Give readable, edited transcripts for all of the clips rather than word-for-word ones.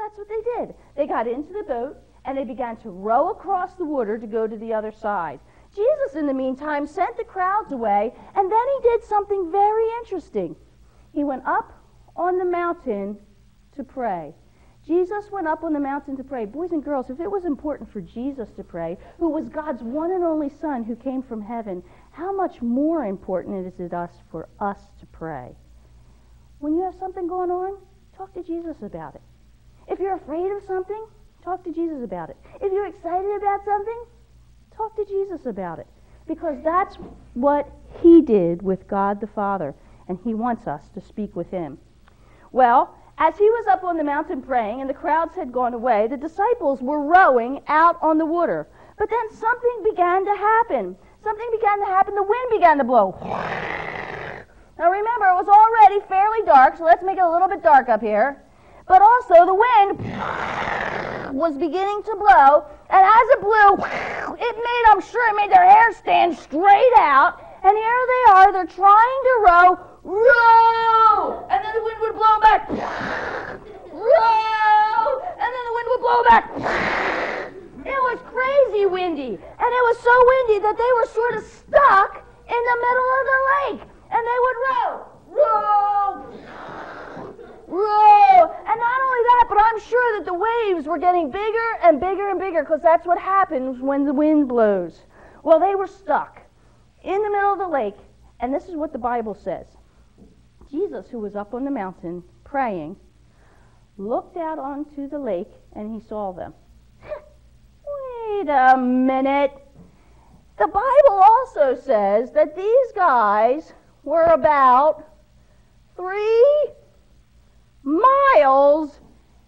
that's what they did. They got into the boat, and they began to row across the water to go to the other side. Jesus, in the meantime, sent the crowds away, and then he did something very interesting. He went up on the mountain to pray. Jesus went up on the mountain to pray. Boys and girls, if it was important for Jesus to pray, who was God's one and only Son who came from heaven, how much more important is it for us to pray? When you have something going on, talk to Jesus about it. If you're afraid of something, talk to Jesus about it. If you're excited about something, talk to Jesus about it. Because that's what he did with God the Father, and he wants us to speak with him. Well, as he was up on the mountain praying and the crowds had gone away, the disciples were rowing out on the water. But then something began to happen. The wind began to blow. Now remember, it was already fairly dark, so let's make it a little bit dark up here. But also the wind was beginning to blow, and as it blew, I'm sure it made their hair stand straight out. And here they are, they're trying to row, and then the wind would blow back, row, and then the wind would blow back. It was crazy windy, and it was so windy that they were sort of stuck in the middle of the lake, and they would row, and not only that, but I'm sure that the waves were getting bigger and bigger and bigger, because that's what happens when the wind blows. Well, they were stuck in the middle of the lake, and this is what the Bible says. Jesus, who was up on the mountain praying, looked out onto the lake, and he saw them. Wait a minute. The Bible also says that these guys were about 3 miles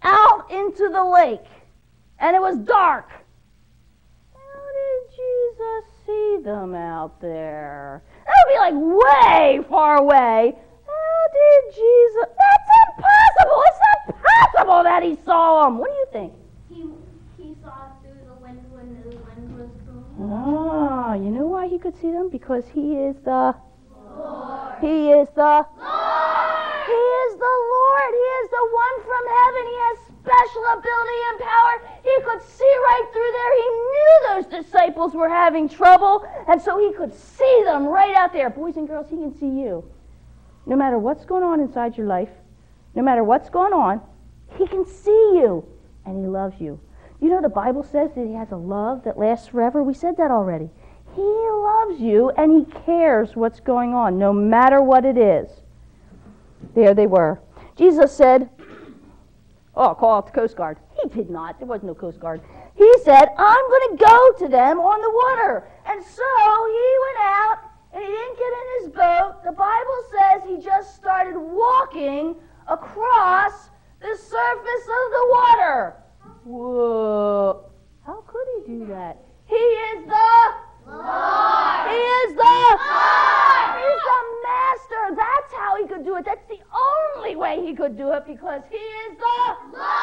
out into the lake, and it was dark. How did Jesus see them out there? That would be like way far away. How did Jesus... That's impossible! It's not possible that he saw them! What do you think? He saw through the wind when the wind was blowing. Ah, you know why he could see them? Because he is the... Lord. He is the... Lord. He is the Lord. He is the one from heaven. He has special ability and power. He could see right through there. He knew those disciples were having trouble, and so he could see them right out there. Boys and girls, he can see you. No matter what's going on inside your life, no matter what's going on, he can see you, and he loves you. You know the Bible says that he has a love that lasts forever? We said that already. He loves you, and he cares what's going on, no matter what it is. There they were. Jesus said, call out the Coast Guard. He did not. There was no Coast Guard. He said, I'm going to go to them on the water. And so he went out, and he didn't get in his boat. The Bible says he just started walking across the surface of the water. Whoa. How could he do that? He is the Lord. He is the Lord. He's the master. That's how he could do it. That's the only way he could do it, because he is the Lord.